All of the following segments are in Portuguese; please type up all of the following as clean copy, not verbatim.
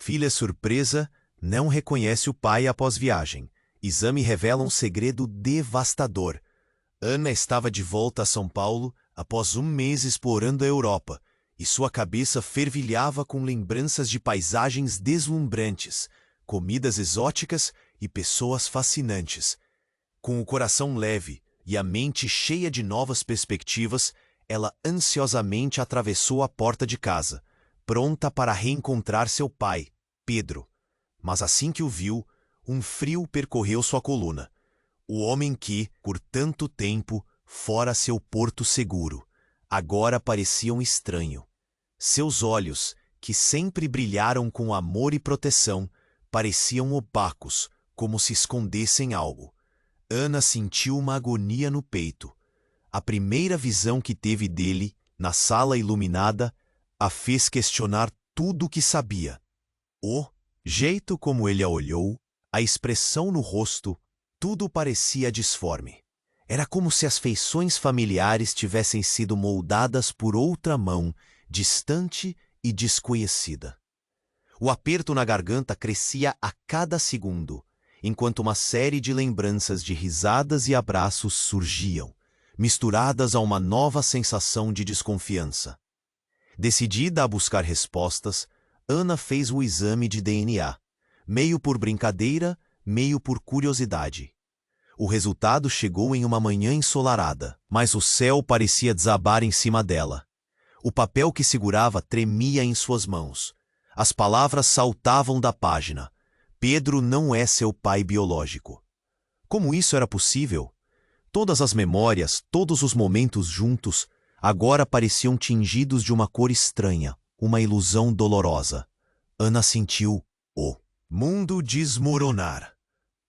Filha surpresa, não reconhece o pai após viagem. Exame revela um segredo devastador. Ana estava de volta a São Paulo após um mês explorando a Europa, e sua cabeça fervilhava com lembranças de paisagens deslumbrantes, comidas exóticas e pessoas fascinantes. Com o coração leve e a mente cheia de novas perspectivas, ela ansiosamente atravessou a porta de casa, pronta para reencontrar seu pai, Pedro. Mas assim que o viu, um frio percorreu sua coluna. O homem que, por tanto tempo, fora seu porto seguro, agora parecia um estranho. Seus olhos, que sempre brilharam com amor e proteção, pareciam opacos, como se escondessem algo. Ana sentiu uma agonia no peito. A primeira visão que teve dele, na sala iluminada, a fez questionar tudo o que sabia. O jeito como ele a olhou, a expressão no rosto, tudo parecia disforme. Era como se as feições familiares tivessem sido moldadas por outra mão, distante e desconhecida. O aperto na garganta crescia a cada segundo, enquanto uma série de lembranças de risadas e abraços surgiam, misturadas a uma nova sensação de desconfiança. Decidida a buscar respostas, Ana fez o exame de DNA, meio por brincadeira, meio por curiosidade. O resultado chegou em uma manhã ensolarada, mas o céu parecia desabar em cima dela. O papel que segurava tremia em suas mãos. As palavras saltavam da página. Pedro não é seu pai biológico. Como isso era possível? Todas as memórias, todos os momentos juntos, agora pareciam tingidos de uma cor estranha, uma ilusão dolorosa. Ana sentiu o mundo desmoronar.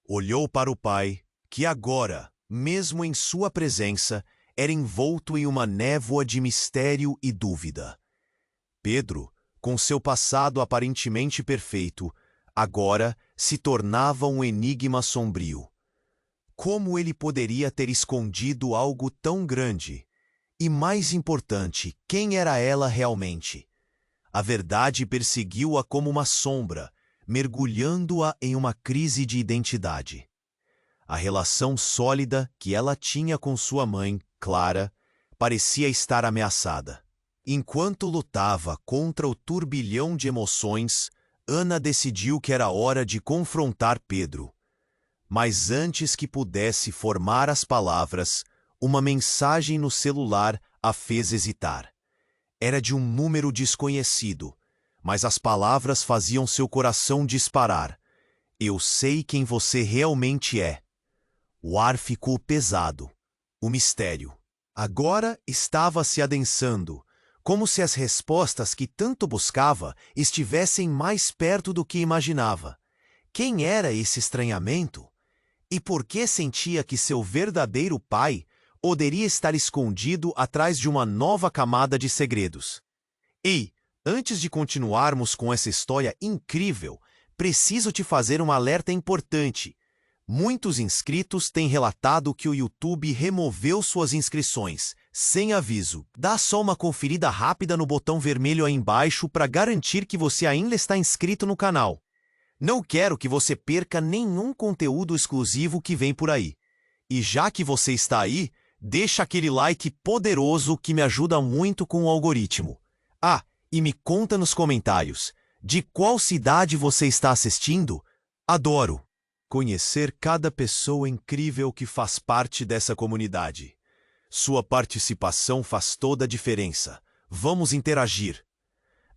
Olhou para o pai, que agora, mesmo em sua presença, era envolto em uma névoa de mistério e dúvida. Pedro, com seu passado aparentemente perfeito, agora se tornava um enigma sombrio. Como ele poderia ter escondido algo tão grande? E mais importante, quem era ela realmente? A verdade perseguiu-a como uma sombra, mergulhando-a em uma crise de identidade. A relação sólida que ela tinha com sua mãe, Clara, parecia estar ameaçada. Enquanto lutava contra o turbilhão de emoções, Ana decidiu que era hora de confrontar Pedro. Mas antes que pudesse formar as palavras, uma mensagem no celular a fez hesitar. Era de um número desconhecido, mas as palavras faziam seu coração disparar. Eu sei quem você realmente é. O ar ficou pesado. O mistério. Agora estava se adensando, como se as respostas que tanto buscava estivessem mais perto do que imaginava. Quem era esse estranhamento? E por que sentia que seu verdadeiro pai poderia estar escondido atrás de uma nova camada de segredos? Ei, antes de continuarmos com essa história incrível, preciso te fazer um alerta importante. Muitos inscritos têm relatado que o YouTube removeu suas inscrições, sem aviso. Dá só uma conferida rápida no botão vermelho aí embaixo para garantir que você ainda está inscrito no canal. Não quero que você perca nenhum conteúdo exclusivo que vem por aí. E já que você está aí, deixa aquele like poderoso que me ajuda muito com o algoritmo. Ah, e me conta nos comentários, de qual cidade você está assistindo? Adoro conhecer cada pessoa incrível que faz parte dessa comunidade. Sua participação faz toda a diferença. Vamos interagir.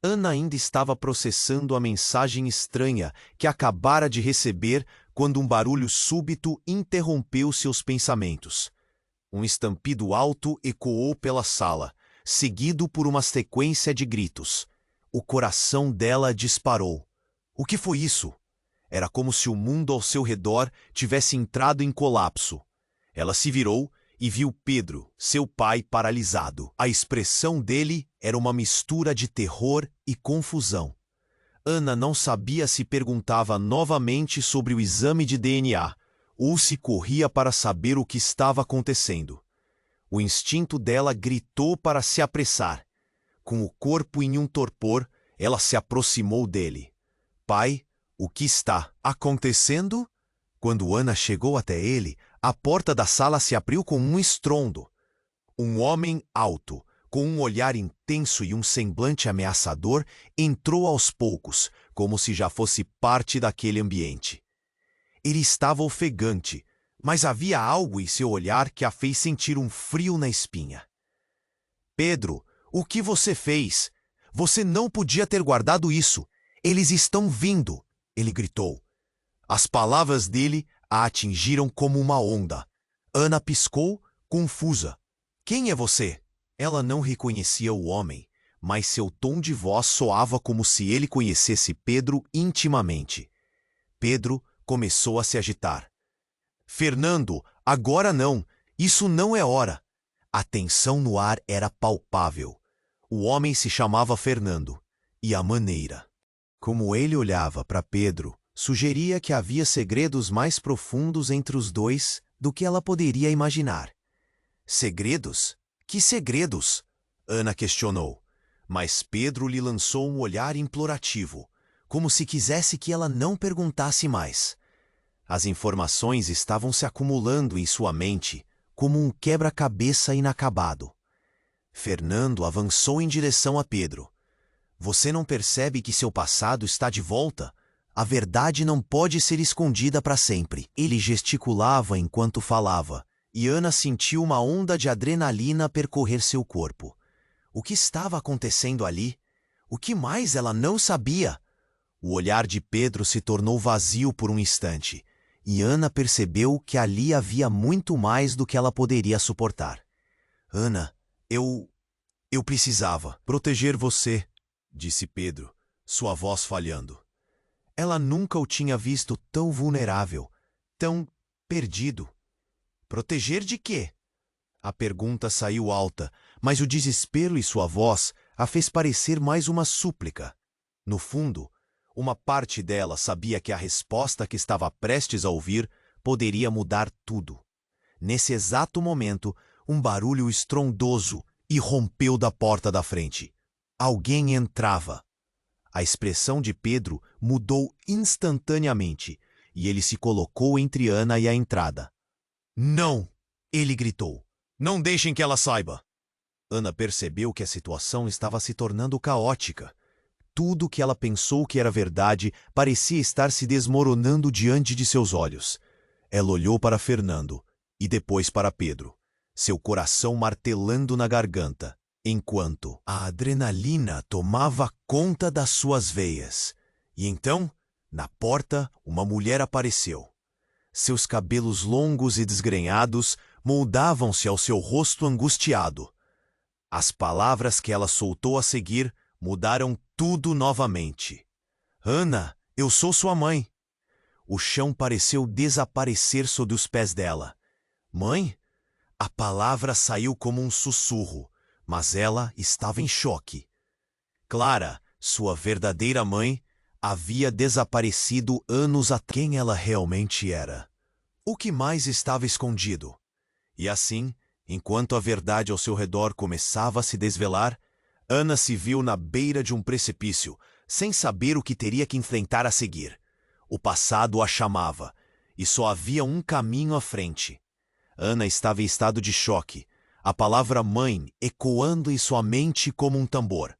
Ana ainda estava processando a mensagem estranha que acabara de receber quando um barulho súbito interrompeu seus pensamentos. Um estampido alto ecoou pela sala, seguido por uma sequência de gritos. O coração dela disparou. O que foi isso? Era como se o mundo ao seu redor tivesse entrado em colapso. Ela se virou e viu Pedro, seu pai, paralisado. A expressão dele era uma mistura de terror e confusão. Ana não sabia se perguntava novamente sobre o exame de DNA ou se corria para saber o que estava acontecendo. O instinto dela gritou para se apressar. Com o corpo em um torpor, ela se aproximou dele. pai, o que está acontecendo? Quando Ana chegou até ele, a porta da sala se abriu com um estrondo. Um homem alto, com um olhar intenso e um semblante ameaçador, entrou aos poucos, como se já fosse parte daquele ambiente. Ele estava ofegante, mas havia algo em seu olhar que a fez sentir um frio na espinha. Pedro, o que você fez? Você não podia ter guardado isso. Eles estão vindo, ele gritou. As palavras dele a atingiram como uma onda. Ana piscou, confusa. Quem é você? Ela não reconhecia o homem, mas seu tom de voz soava como se ele conhecesse Pedro intimamente. Pedro começou a se agitar. Fernando, agora não. Isso não é hora. A tensão no ar era palpável. O homem se chamava Fernando, e a maneira como ele olhava para Pedro sugeria que havia segredos mais profundos entre os dois do que ela poderia imaginar. Segredos? Que segredos? Ana questionou, mas Pedro lhe lançou um olhar implorativo, como se quisesse que ela não perguntasse mais. As informações estavam se acumulando em sua mente, como um quebra-cabeça inacabado. Fernando avançou em direção a Pedro. Você não percebe que seu passado está de volta? A verdade não pode ser escondida para sempre. Ele gesticulava enquanto falava, e Ana sentiu uma onda de adrenalina percorrer seu corpo. O que estava acontecendo ali? O que mais ela não sabia? O olhar de Pedro se tornou vazio por um instante, e Ana percebeu que ali havia muito mais do que ela poderia suportar. Ana, eu precisava proteger você, disse Pedro, sua voz falhando. Ela nunca o tinha visto tão vulnerável, tão perdido. Proteger de quê? A pergunta saiu alta, mas o desespero em sua voz a fez parecer mais uma súplica. No fundo, uma parte dela sabia que a resposta que estava prestes a ouvir poderia mudar tudo. Nesse exato momento, um barulho estrondoso irrompeu da porta da frente. Alguém entrava. A expressão de Pedro mudou instantaneamente e ele se colocou entre Ana e a entrada. Não! Ele gritou. Não deixem que ela saiba! Ana percebeu que a situação estava se tornando caótica. Tudo o que ela pensou que era verdade parecia estar se desmoronando diante de seus olhos. Ela olhou para Fernando e depois para Pedro, seu coração martelando na garganta, enquanto a adrenalina tomava conta das suas veias. E então, na porta, uma mulher apareceu. Seus cabelos longos e desgrenhados moldavam-se ao seu rosto angustiado. As palavras que ela soltou a seguir mudaram tudo novamente. Ana, eu sou sua mãe. O chão pareceu desaparecer sob os pés dela. Mãe? A palavra saiu como um sussurro, mas ela estava em choque. Clara, sua verdadeira mãe, havia desaparecido anos atrás. Quem ela realmente era? O que mais estava escondido? E assim, enquanto a verdade ao seu redor começava a se desvelar, Ana se viu na beira de um precipício, sem saber o que teria que enfrentar a seguir. O passado a chamava, e só havia um caminho à frente. Ana estava em estado de choque, a palavra mãe ecoando em sua mente como um tambor.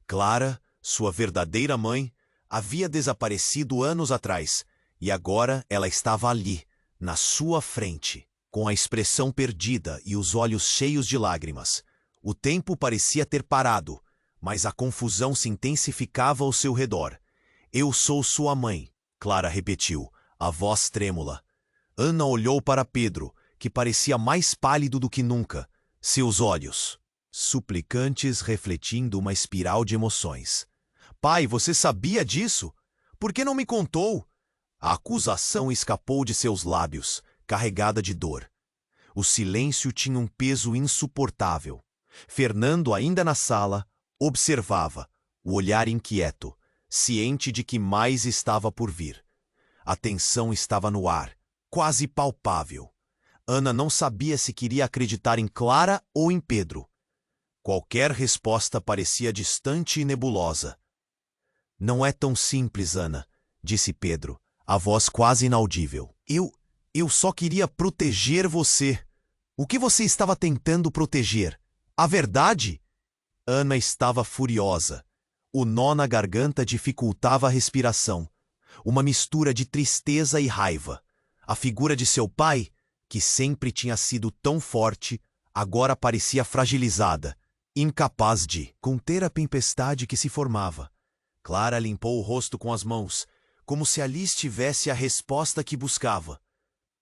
Clara, sua verdadeira mãe, havia desaparecido anos atrás, e agora ela estava ali, na sua frente, com a expressão perdida e os olhos cheios de lágrimas. O tempo parecia ter parado, mas a confusão se intensificava ao seu redor. Eu sou sua mãe, Clara repetiu, a voz trêmula. Ana olhou para Pedro, que parecia mais pálido do que nunca, seus olhos suplicantes refletindo uma espiral de emoções. Pai, você sabia disso? Por que não me contou? A acusação escapou de seus lábios, carregada de dor. O silêncio tinha um peso insuportável. Fernando, ainda na sala, observava, o olhar inquieto, ciente de que mais estava por vir. A tensão estava no ar, quase palpável. Ana não sabia se queria acreditar em Clara ou em Pedro. Qualquer resposta parecia distante e nebulosa. Não é tão simples, Ana, disse Pedro, a voz quase inaudível. Eu só queria proteger você. O que você estava tentando proteger? A verdade? Ana estava furiosa. O nó na garganta dificultava a respiração. Uma mistura de tristeza e raiva. A figura de seu pai, que sempre tinha sido tão forte, agora parecia fragilizada, incapaz de conter a tempestade que se formava. Clara limpou o rosto com as mãos, como se ali estivesse a resposta que buscava.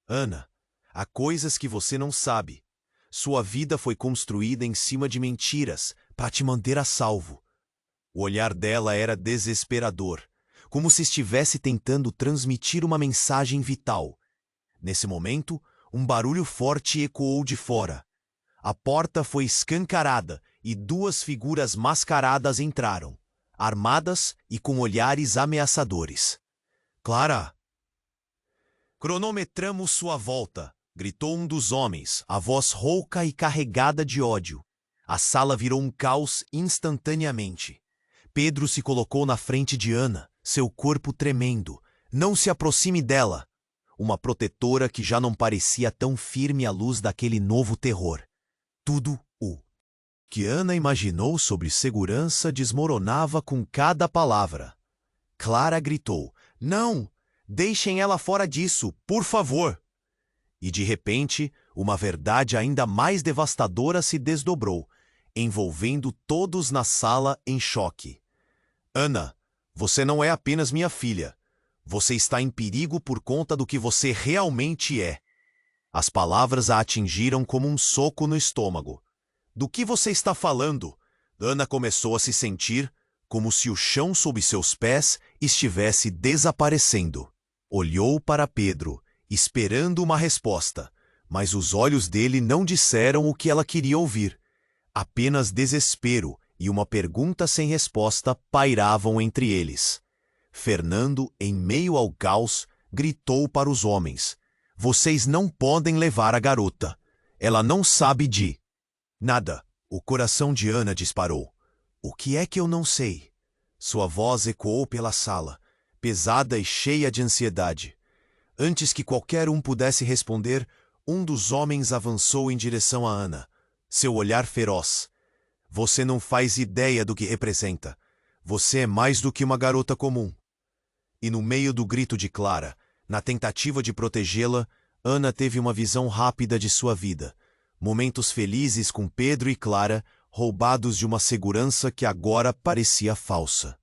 Ana, há coisas que você não sabe. Sua vida foi construída em cima de mentiras para te manter a salvo. O olhar dela era desesperador, como se estivesse tentando transmitir uma mensagem vital. Nesse momento, um barulho forte ecoou de fora. A porta foi escancarada e duas figuras mascaradas entraram, armadas e com olhares ameaçadores. Clara! Cronometramos sua volta, gritou um dos homens, a voz rouca e carregada de ódio. A sala virou um caos instantaneamente. Pedro se colocou na frente de Ana, seu corpo tremendo. Não se aproxime dela. Uma protetora que já não parecia tão firme à luz daquele novo terror. Tudo o que Ana imaginou sobre segurança desmoronava com cada palavra. Clara gritou: "Não! Deixem ela fora disso, por favor!" E de repente, uma verdade ainda mais devastadora se desdobrou, envolvendo todos na sala em choque. Ana, você não é apenas minha filha. Você está em perigo por conta do que você realmente é. As palavras a atingiram como um soco no estômago. Do que você está falando? Ana começou a se sentir como se o chão sob seus pés estivesse desaparecendo. Olhou para Pedro, esperando uma resposta, mas os olhos dele não disseram o que ela queria ouvir. Apenas desespero e uma pergunta sem resposta pairavam entre eles. Fernando, em meio ao caos, gritou para os homens: "Vocês não podem levar a garota. Ela não sabe de nada." O coração de Ana disparou. "O que é que eu não sei?" Sua voz ecoou pela sala, pesada e cheia de ansiedade. Antes que qualquer um pudesse responder, um dos homens avançou em direção a Ana, seu olhar feroz. "Você não faz ideia do que representa. Você é mais do que uma garota comum." E no meio do grito de Clara, na tentativa de protegê-la, Ana teve uma visão rápida de sua vida. Momentos felizes com Pedro e Clara, roubados de uma segurança que agora parecia falsa.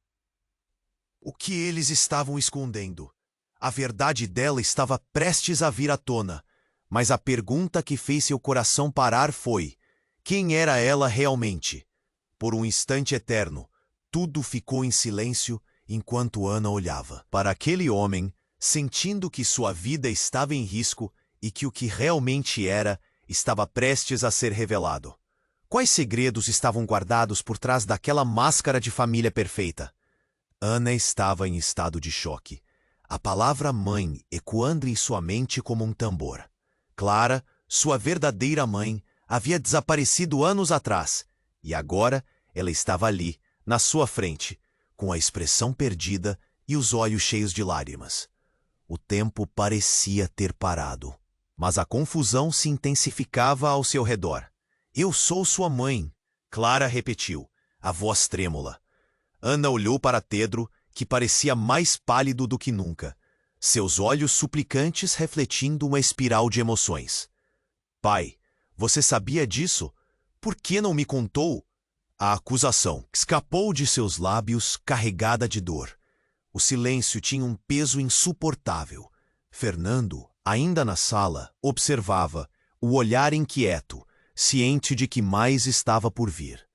O que eles estavam escondendo? A verdade dela estava prestes a vir à tona, mas a pergunta que fez seu coração parar foi: quem era ela realmente? Por um instante eterno, tudo ficou em silêncio enquanto Ana olhava para aquele homem, sentindo que sua vida estava em risco e que o que realmente era estava prestes a ser revelado. Quais segredos estavam guardados por trás daquela máscara de família perfeita? Ana estava em estado de choque. A palavra mãe ecoando em sua mente como um tambor. Clara, sua verdadeira mãe, havia desaparecido anos atrás, e agora ela estava ali, na sua frente, com a expressão perdida e os olhos cheios de lágrimas. O tempo parecia ter parado, mas a confusão se intensificava ao seu redor. "Eu sou sua mãe", Clara repetiu, a voz trêmula. Ana olhou para Pedro, que parecia mais pálido do que nunca, seus olhos suplicantes refletindo uma espiral de emoções. "Pai, você sabia disso? Por que não me contou?" A acusação escapou de seus lábios carregada de dor. O silêncio tinha um peso insuportável. Fernando, ainda na sala, observava, o olhar inquieto, ciente de que mais estava por vir.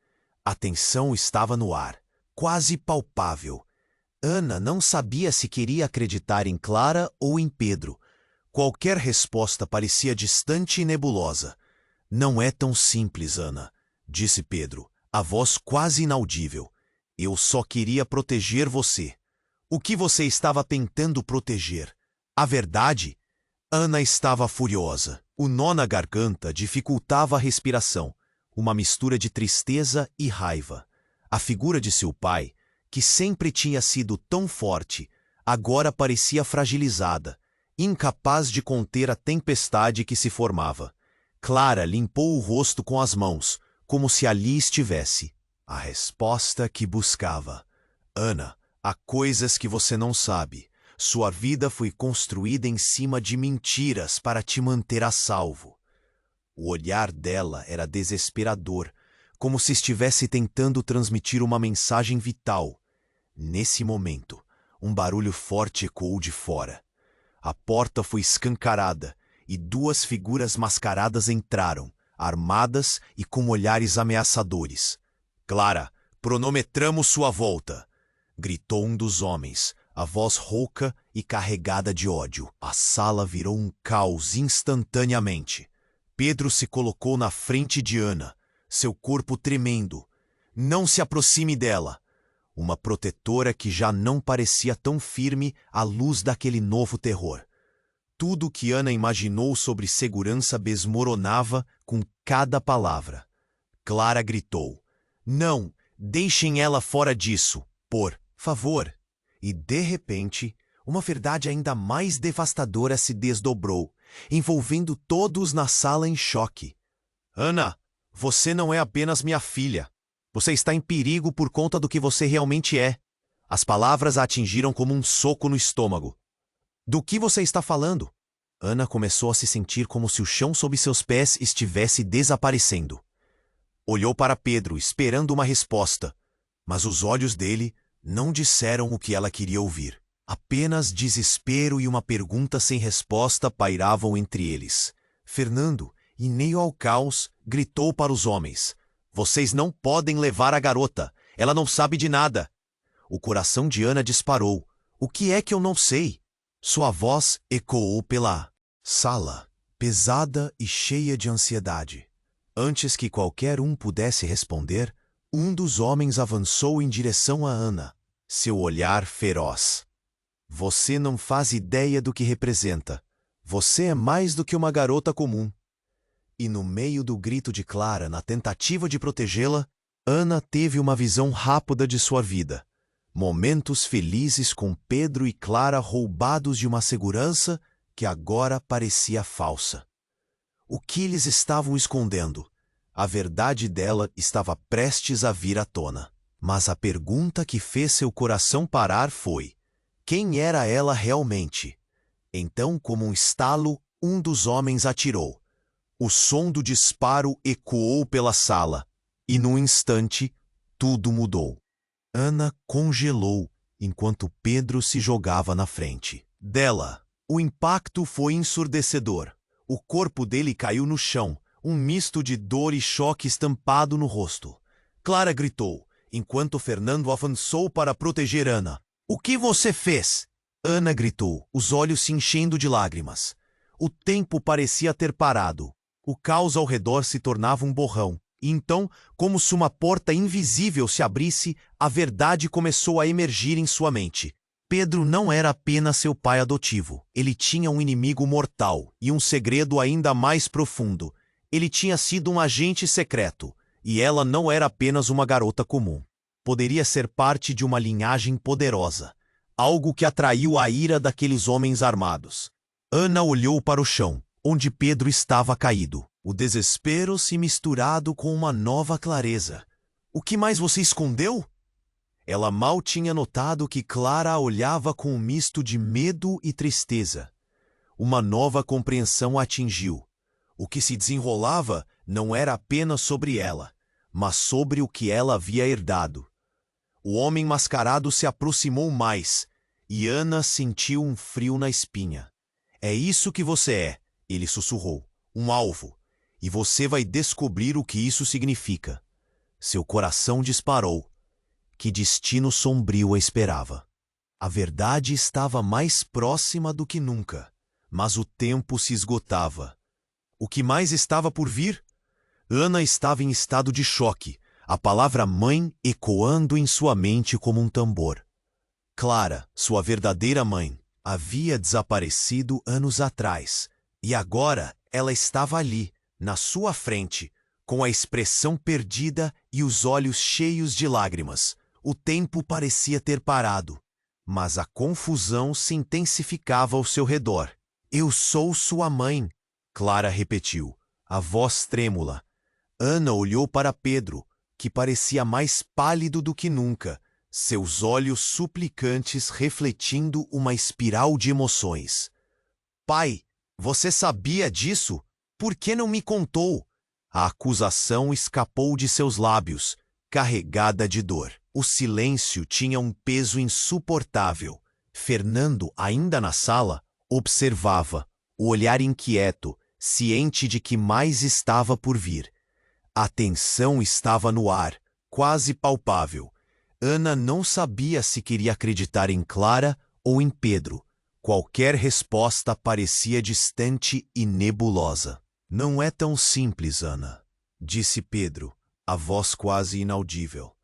A tensão estava no ar, quase palpável. Ana não sabia se queria acreditar em Clara ou em Pedro. Qualquer resposta parecia distante e nebulosa. "Não é tão simples, Ana", disse Pedro, a voz quase inaudível. "Eu só queria proteger você." "O que você estava tentando proteger? A verdade?" Ana estava furiosa. O nó na garganta dificultava a respiração, uma mistura de tristeza e raiva. A figura de seu pai, que sempre tinha sido tão forte, agora parecia fragilizada, incapaz de conter a tempestade que se formava. Clara limpou o rosto com as mãos, como se ali estivesse a resposta que buscava. Ana, há coisas que você não sabe. Sua vida foi construída em cima de mentiras para te manter a salvo. O olhar dela era desesperador, como se estivesse tentando transmitir uma mensagem vital. Nesse momento, um barulho forte ecoou de fora. A porta foi escancarada e duas figuras mascaradas entraram, armadas e com olhares ameaçadores. Clara, cronometramos sua volta, gritou um dos homens, a voz rouca e carregada de ódio. A sala virou um caos instantaneamente. Pedro se colocou na frente de Ana, seu corpo tremendo. Não se aproxime dela. Uma protetora que já não parecia tão firme à luz daquele novo terror. Tudo o que Ana imaginou sobre segurança desmoronava com cada palavra. Clara gritou: "Não, deixem ela fora disso, por favor." E, de repente, uma verdade ainda mais devastadora se desdobrou, envolvendo todos na sala em choque. "Ana, você não é apenas minha filha. Você está em perigo por conta do que você realmente é." As palavras a atingiram como um soco no estômago. "Do que você está falando?" Ana começou a se sentir como se o chão sob seus pés estivesse desaparecendo. Olhou para Pedro, esperando uma resposta, mas os olhos dele não disseram o que ela queria ouvir. Apenas desespero e uma pergunta sem resposta pairavam entre eles. Fernando, em meio ao caos, gritou para os homens: "Vocês não podem levar a garota. Ela não sabe de nada." O coração de Ana disparou. "O que é que eu não sei?" Sua voz ecoou pela sala, pesada e cheia de ansiedade. Antes que qualquer um pudesse responder, um dos homens avançou em direção a Ana, seu olhar feroz. "Você não faz ideia do que representa. Você é mais do que uma garota comum." E no meio do grito de Clara, na tentativa de protegê-la, Ana teve uma visão rápida de sua vida. Momentos felizes com Pedro e Clara roubados de uma segurança que agora parecia falsa. O que eles estavam escondendo? A verdade dela estava prestes a vir à tona. Mas a pergunta que fez seu coração parar foi: quem era ela realmente? Então, como um estalo, um dos homens atirou. O som do disparo ecoou pela sala, e num instante, tudo mudou. Ana congelou enquanto Pedro se jogava na frente dela. O impacto foi ensurdecedor. O corpo dele caiu no chão, um misto de dor e choque estampado no rosto. Clara gritou, enquanto Fernando avançou para proteger Ana. "O que você fez?" Ana gritou, os olhos se enchendo de lágrimas. O tempo parecia ter parado. O caos ao redor se tornava um borrão. E então, como se uma porta invisível se abrisse, a verdade começou a emergir em sua mente. Pedro não era apenas seu pai adotivo. Ele tinha um inimigo mortal e um segredo ainda mais profundo. Ele tinha sido um agente secreto, e ela não era apenas uma garota comum. Poderia ser parte de uma linhagem poderosa, algo que atraiu a ira daqueles homens armados. Ana olhou para o chão, onde Pedro estava caído. O desespero se misturado com uma nova clareza. "O que mais você escondeu?" Ela mal tinha notado que Clara a olhava com um misto de medo e tristeza. Uma nova compreensão a atingiu. O que se desenrolava não era apenas sobre ela, mas sobre o que ela havia herdado. O homem mascarado se aproximou mais, e Ana sentiu um frio na espinha. "É isso que você é," ele sussurrou, "um alvo. E você vai descobrir o que isso significa." Seu coração disparou. Que destino sombrio a esperava. A verdade estava mais próxima do que nunca, mas o tempo se esgotava. O que mais estava por vir? Ana estava em estado de choque, a palavra mãe ecoando em sua mente como um tambor. Clara, sua verdadeira mãe, havia desaparecido anos atrás, e agora ela estava ali, na sua frente, com a expressão perdida e os olhos cheios de lágrimas, O tempo parecia ter parado, mas a confusão se intensificava ao seu redor. Eu sou sua mãe, Clara repetiu, a voz trêmula. Ana olhou para Pedro, que parecia mais pálido do que nunca, seus olhos suplicantes refletindo uma espiral de emoções. Pai, você sabia disso? Por que não me contou? A acusação escapou de seus lábios, carregada de dor. O silêncio tinha um peso insuportável. Fernando, ainda na sala, observava, o olhar inquieto, ciente de que mais estava por vir. A tensão estava no ar, quase palpável. Ana não sabia se queria acreditar em Clara ou em Pedro. Qualquer resposta parecia distante e nebulosa. Não é tão simples, Ana, disse Pedro, a voz quase inaudível.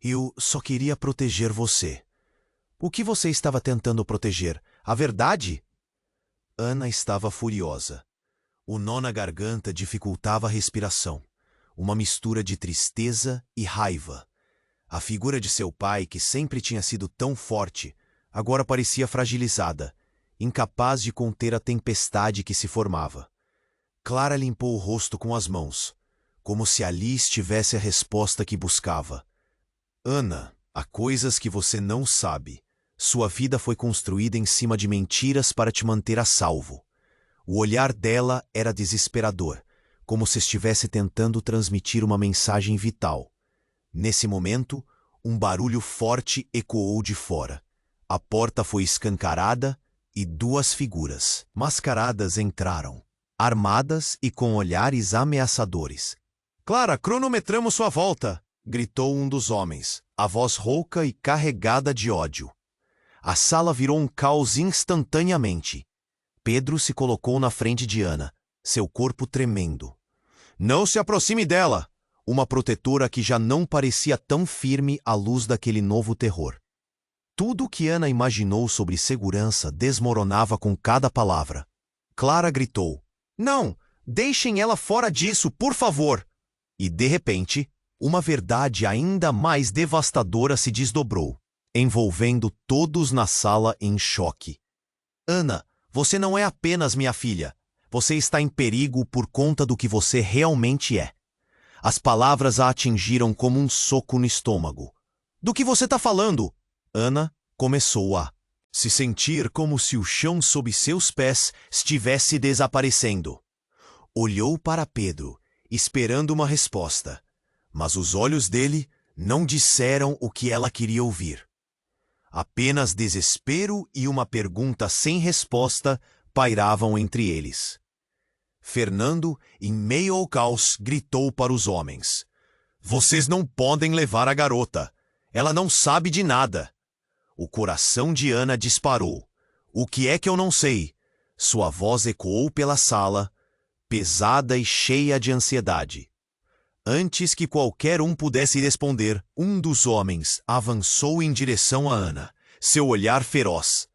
Eu só queria proteger você. O que você estava tentando proteger? A verdade? Ana estava furiosa. O nó na garganta dificultava a respiração. Uma mistura de tristeza e raiva. A figura de seu pai, que sempre tinha sido tão forte, agora parecia fragilizada, incapaz de conter a tempestade que se formava. Clara limpou o rosto com as mãos, como se ali estivesse a resposta que buscava. Ana, há coisas que você não sabe. Sua vida foi construída em cima de mentiras para te manter a salvo. O olhar dela era desesperador, como se estivesse tentando transmitir uma mensagem vital. Nesse momento, um barulho forte ecoou de fora. A porta foi escancarada e duas figuras, mascaradas, entraram, armadas e com olhares ameaçadores. Clara, cronometramos sua volta! Gritou um dos homens, a voz rouca e carregada de ódio. A sala virou um caos instantaneamente. Pedro se colocou na frente de Ana, seu corpo tremendo. Não se aproxime dela! Uma protetora que já não parecia tão firme à luz daquele novo terror. Tudo o que Ana imaginou sobre segurança desmoronava com cada palavra. Clara gritou: Não! Deixem ela fora disso, por favor! E, de repente, uma verdade ainda mais devastadora se desdobrou, envolvendo todos na sala em choque. Ana, você não é apenas minha filha. Você está em perigo por conta do que você realmente é. As palavras a atingiram como um soco no estômago. Do que você está falando? Ana começou a se sentir como se o chão sob seus pés estivesse desaparecendo. Olhou para Pedro, esperando uma resposta, mas os olhos dele não disseram o que ela queria ouvir. Apenas desespero e uma pergunta sem resposta pairavam entre eles. Fernando, em meio ao caos, gritou para os homens: Vocês não podem levar a garota. Ela não sabe de nada. O coração de Ana disparou. O que é que eu não sei? Sua voz ecoou pela sala, pesada e cheia de ansiedade. Antes que qualquer um pudesse responder, um dos homens avançou em direção a Ana, seu olhar feroz.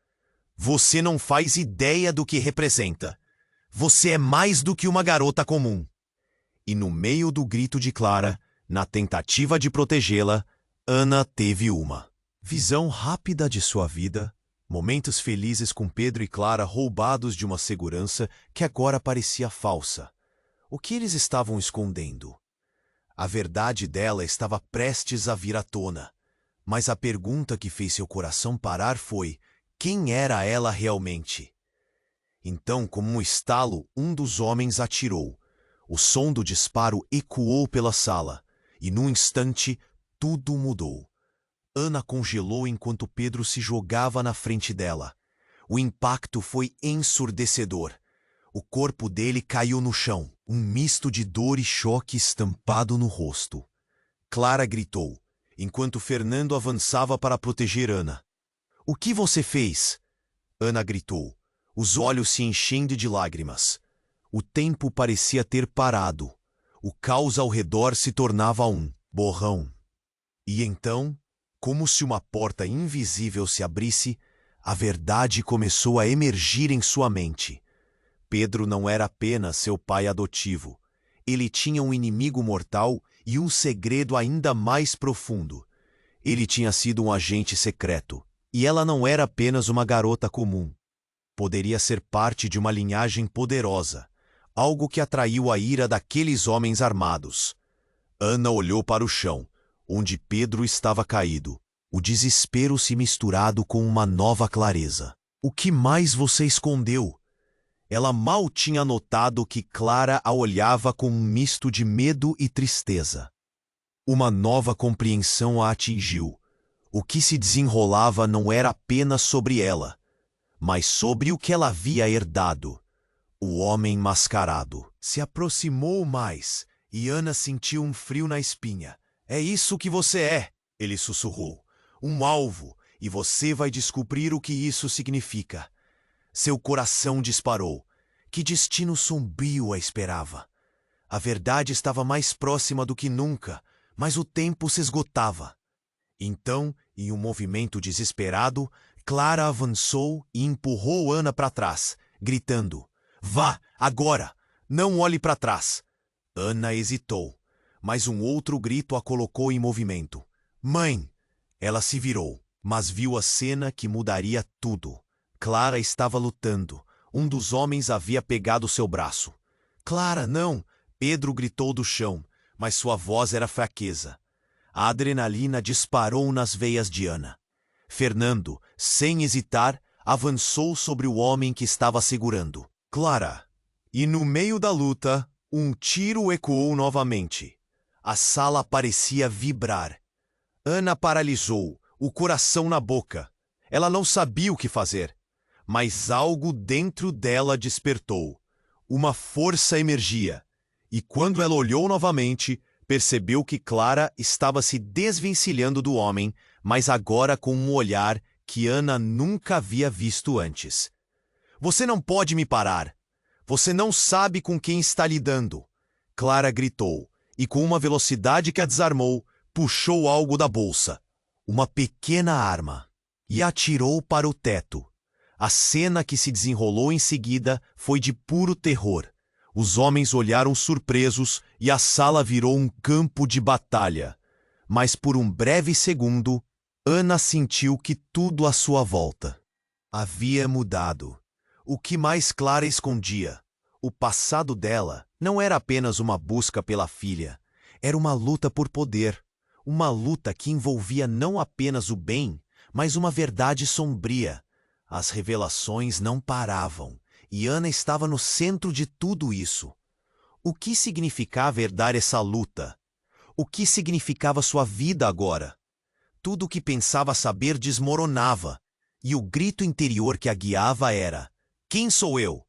Você não faz ideia do que representa. Você é mais do que uma garota comum. E no meio do grito de Clara, na tentativa de protegê-la, Ana teve uma visão rápida de sua vida, momentos felizes com Pedro e Clara roubados de uma segurança que agora parecia falsa. O que eles estavam escondendo? A verdade dela estava prestes a vir à tona, mas a pergunta que fez seu coração parar foi: quem era ela realmente? Então, como um estalo, um dos homens atirou. O som do disparo ecoou pela sala, e num instante, tudo mudou. Ana congelou enquanto Pedro se jogava na frente dela. O impacto foi ensurdecedor. O corpo dele caiu no chão, um misto de dor e choque estampado no rosto. Clara gritou, enquanto Fernando avançava para proteger Ana. O que você fez? Ana gritou, os olhos se enchendo de lágrimas. O tempo parecia ter parado. O caos ao redor se tornava um borrão. E então, como se uma porta invisível se abrisse, a verdade começou a emergir em sua mente. Pedro não era apenas seu pai adotivo. Ele tinha um inimigo mortal e um segredo ainda mais profundo. Ele tinha sido um agente secreto, e ela não era apenas uma garota comum. Poderia ser parte de uma linhagem poderosa, algo que atraiu a ira daqueles homens armados. Ana olhou para o chão, onde Pedro estava caído, o desespero se misturado com uma nova clareza. O que mais você escondeu? Ela mal tinha notado que Clara a olhava com um misto de medo e tristeza. Uma nova compreensão a atingiu. O que se desenrolava não era apenas sobre ela, mas sobre o que ela havia herdado. O homem mascarado se aproximou mais, e Ana sentiu um frio na espinha. É isso que você é, ele sussurrou. Um alvo, e você vai descobrir o que isso significa. Seu coração disparou. Que destino sombrio a esperava. A verdade estava mais próxima do que nunca, mas o tempo se esgotava. Então, em um movimento desesperado, Clara avançou e empurrou Ana para trás, gritando: "Vá, agora! Não olhe para trás!" Ana hesitou, mas um outro grito a colocou em movimento. "Mãe!" Ela se virou, mas viu a cena que mudaria tudo. Clara estava lutando. Um dos homens havia pegado seu braço. "Clara, não!" Pedro gritou do chão, mas sua voz era fraqueza. A adrenalina disparou nas veias de Ana. Fernando, sem hesitar, avançou sobre o homem que estava segurando Clara. E no meio da luta, um tiro ecoou novamente. A sala parecia vibrar. Ana paralisou, o coração na boca. Ela não sabia o que fazer. Mas algo dentro dela despertou. Uma força emergia. E quando ela olhou novamente, percebeu que Clara estava se desvencilhando do homem, mas agora com um olhar que Ana nunca havia visto antes. "Você não pode me parar. Você não sabe com quem está lidando." Clara gritou, e com uma velocidade que a desarmou, puxou algo da bolsa. Uma pequena arma. E atirou para o teto. A cena que se desenrolou em seguida foi de puro terror. Os homens olharam surpresos e a sala virou um campo de batalha. Mas por um breve segundo, Ana sentiu que tudo à sua volta havia mudado. O que mais Clara escondia? O passado dela não era apenas uma busca pela filha. Era uma luta por poder. Uma luta que envolvia não apenas o bem, mas uma verdade sombria. As revelações não paravam, e Ana estava no centro de tudo isso. O que significava herdar essa luta? O que significava sua vida agora? Tudo o que pensava saber desmoronava, e o grito interior que a guiava era: "Quem sou eu?"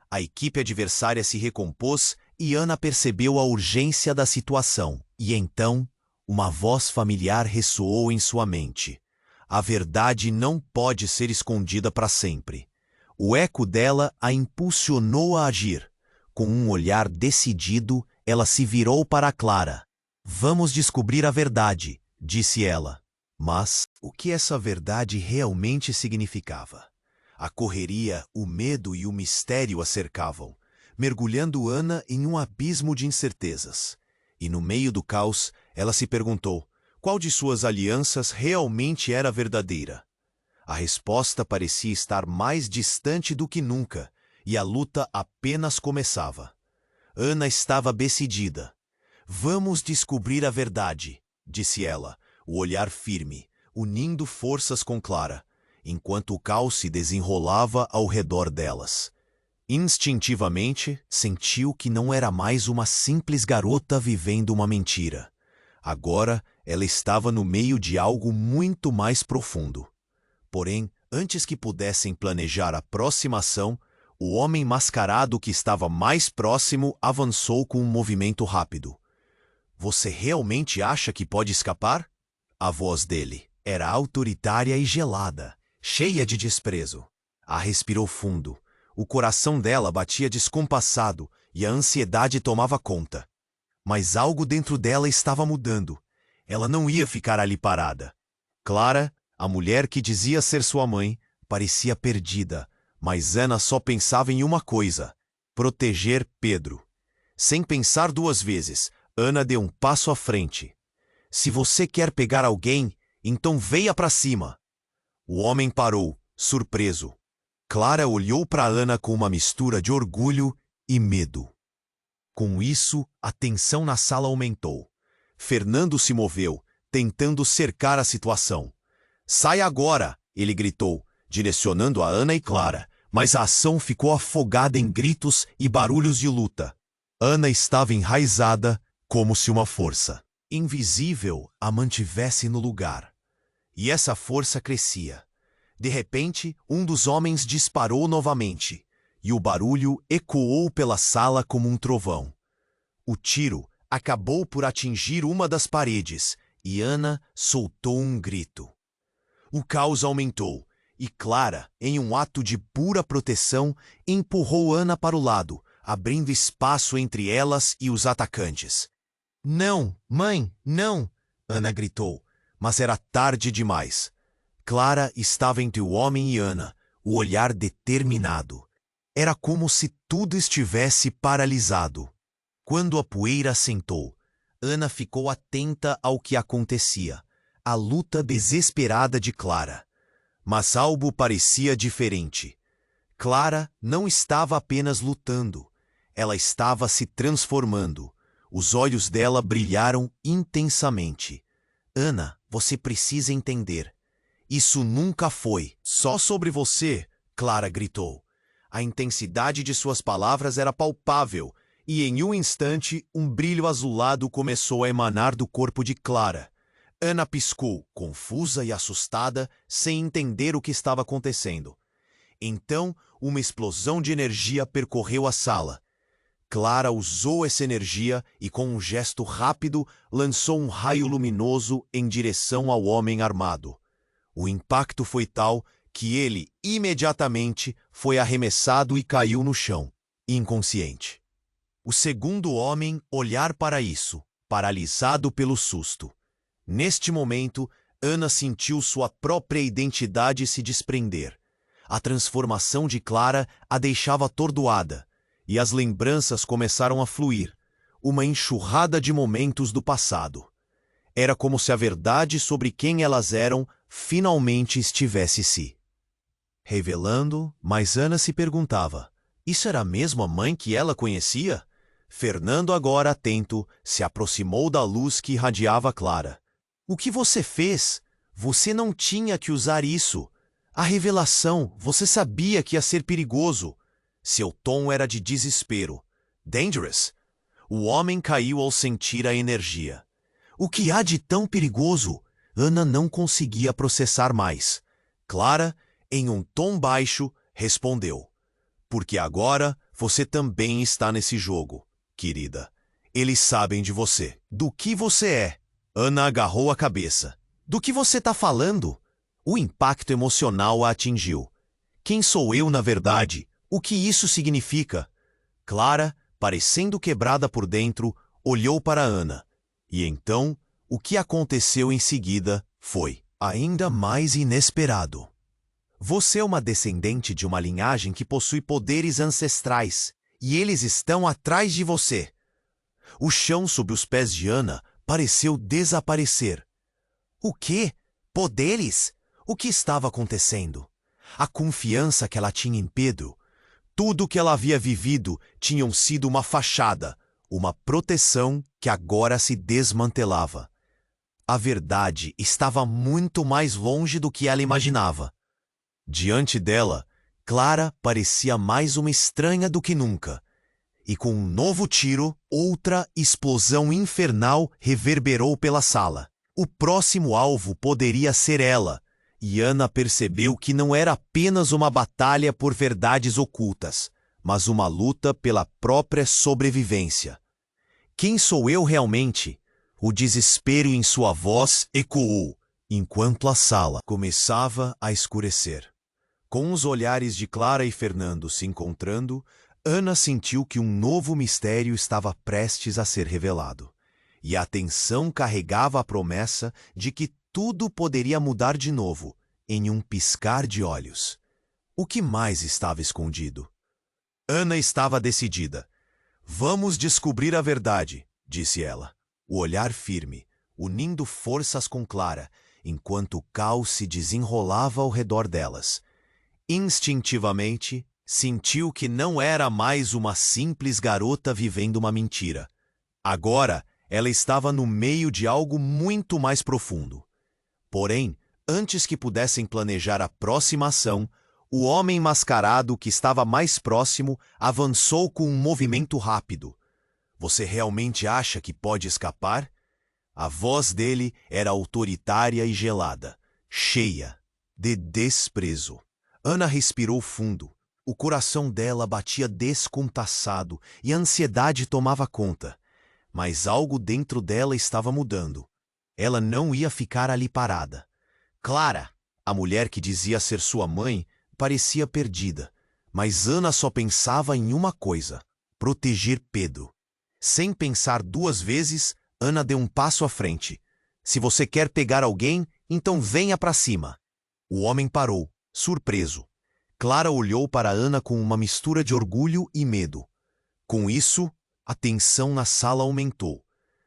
A equipe adversária se recompôs e Ana percebeu a urgência da situação. E então, uma voz familiar ressoou em sua mente. A verdade não pode ser escondida para sempre. O eco dela a impulsionou a agir. Com um olhar decidido, ela se virou para Clara. "Vamos descobrir a verdade", disse ela. Mas o que essa verdade realmente significava? A correria, o medo e o mistério a cercavam, mergulhando Ana em um abismo de incertezas. E no meio do caos, ela se perguntou: qual de suas alianças realmente era verdadeira? A resposta parecia estar mais distante do que nunca, e a luta apenas começava. Ana estava decidida. "Vamos descobrir a verdade", disse ela, o olhar firme, unindo forças com Clara, enquanto o caos se desenrolava ao redor delas. Instintivamente, sentiu que não era mais uma simples garota vivendo uma mentira. Agora, ela estava no meio de algo muito mais profundo. Porém, antes que pudessem planejar a próxima ação, o homem mascarado que estava mais próximo avançou com um movimento rápido. "Você realmente acha que pode escapar?" A voz dele era autoritária e gelada, cheia de desprezo. A respirou fundo. O coração dela batia descompassado e a ansiedade tomava conta. Mas algo dentro dela estava mudando. Ela não ia ficar ali parada. Clara, a mulher que dizia ser sua mãe, parecia perdida, mas Ana só pensava em uma coisa: proteger Pedro. Sem pensar duas vezes, Ana deu um passo à frente. "Se você quer pegar alguém, Então veia para cima. O homem parou, surpreso. Clara olhou para Ana com uma mistura de orgulho e medo. Com isso, a tensão na sala aumentou. Fernando se moveu, tentando cercar a situação. Saia agora, ele gritou, direcionando a Ana e Clara, mas a ação ficou afogada em gritos e barulhos de luta. Ana estava enraizada, como se uma força invisível a mantivesse no lugar. E essa força crescia. De repente, um dos homens disparou novamente, e o barulho ecoou pela sala como um trovão. O tiro acabou por atingir uma das paredes, e Ana soltou um grito. O caos aumentou, e Clara, em um ato de pura proteção, empurrou Ana para o lado, abrindo espaço entre elas e os atacantes. Não, mãe, não! Ana gritou, mas era tarde demais. Clara estava entre o homem e Ana, o olhar determinado. Era como se tudo estivesse paralisado. Quando a poeira assentou, Ana ficou atenta ao que acontecia, a luta desesperada de Clara. Mas algo parecia diferente. Clara não estava apenas lutando, ela estava se transformando. Os olhos dela brilharam intensamente. Ana, você precisa entender. Isso nunca foi só sobre você, Clara gritou. A intensidade de suas palavras era palpável, e em um instante um brilho azulado começou a emanar do corpo de Clara. Ana piscou, confusa e assustada, sem entender o que estava acontecendo. Então, uma explosão de energia percorreu a sala. Clara usou essa energia e, com um gesto rápido, lançou um raio luminoso em direção ao homem armado. O impacto foi tal que ele, imediatamente, foi arremessado e caiu no chão, inconsciente. O segundo homem olhar para isso, paralisado pelo susto. Neste momento, Ana sentiu sua própria identidade se desprender. A transformação de Clara a deixava atordoada, e as lembranças começaram a fluir, uma enxurrada de momentos do passado. Era como se a verdade sobre quem elas eram finalmente estivesse se revelando, mas Ana se perguntava, isso era mesmo a mãe que ela conhecia? Fernando, agora atento, se aproximou da luz que irradiava Clara. O que você fez? Você não tinha que usar isso. A revelação, você sabia que ia ser perigoso. Seu tom era de desespero. Dangerous? O homem caiu ao sentir a energia. O que há de tão perigoso? Ana não conseguia processar mais. Clara, em um tom baixo, respondeu. Porque agora você também está nesse jogo, querida. Eles sabem de você. Do que você é? Ana agarrou a cabeça. Do que você está falando? O impacto emocional a atingiu. Quem sou eu, na verdade? O que isso significa? Clara, parecendo quebrada por dentro, olhou para Ana. E então, o que aconteceu em seguida foi ainda mais inesperado. Você é uma descendente de uma linhagem que possui poderes ancestrais, e eles estão atrás de você. O chão sob os pés de Ana pareceu desaparecer. O quê? Poderes? O que estava acontecendo? A confiança que ela tinha em Pedro, tudo o que ela havia vivido tinham sido uma fachada, uma proteção que agora se desmantelava. A verdade estava muito mais longe do que ela imaginava. Diante dela, Clara parecia mais uma estranha do que nunca. E com um novo tiro, outra explosão infernal reverberou pela sala. O próximo alvo poderia ser ela, e Ana percebeu que não era apenas uma batalha por verdades ocultas, mas uma luta pela própria sobrevivência. Quem sou eu realmente? O desespero em sua voz ecoou, enquanto a sala começava a escurecer. Com os olhares de Clara e Fernando se encontrando, Ana sentiu que um novo mistério estava prestes a ser revelado. E a tensão carregava a promessa de que tudo poderia mudar de novo, em um piscar de olhos. O que mais estava escondido? Ana estava decidida. Vamos descobrir a verdade, disse ela, o olhar firme, unindo forças com Clara, enquanto o caos se desenrolava ao redor delas. Instintivamente, sentiu que não era mais uma simples garota vivendo uma mentira. Agora, ela estava no meio de algo muito mais profundo. Porém, antes que pudessem planejar a próxima ação, o homem mascarado que estava mais próximo avançou com um movimento rápido. Você realmente acha que pode escapar? A voz dele era autoritária e gelada, cheia de desprezo. Ana respirou fundo. O coração dela batia descompassado e a ansiedade tomava conta. Mas algo dentro dela estava mudando. Ela não ia ficar ali parada. Clara, a mulher que dizia ser sua mãe, parecia perdida. Mas Ana só pensava em uma coisa: proteger Pedro. Sem pensar duas vezes, Ana deu um passo à frente. Se você quer pegar alguém, então venha para cima. O homem parou, surpreso. Clara olhou para Ana com uma mistura de orgulho e medo. Com isso, a tensão na sala aumentou.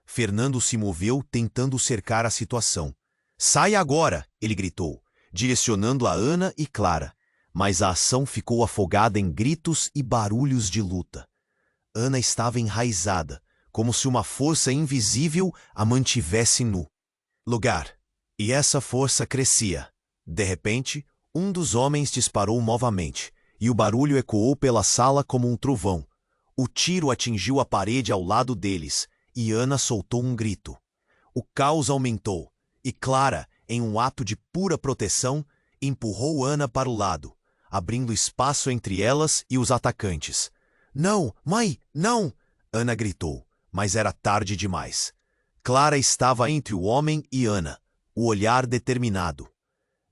Fernando se moveu tentando cercar a situação. Saia agora, ele gritou, direcionando a Ana e Clara. Mas a ação ficou afogada em gritos e barulhos de luta. Ana estava enraizada, como se uma força invisível a mantivesse no lugar. E essa força crescia. De repente, um dos homens disparou novamente, e o barulho ecoou pela sala como um trovão. O tiro atingiu a parede ao lado deles, e Ana soltou um grito. O caos aumentou, e Clara, em um ato de pura proteção, empurrou Ana para o lado, abrindo espaço entre elas e os atacantes. Não, mãe, não! Ana gritou, mas era tarde demais. Clara estava entre o homem e Ana, o olhar determinado.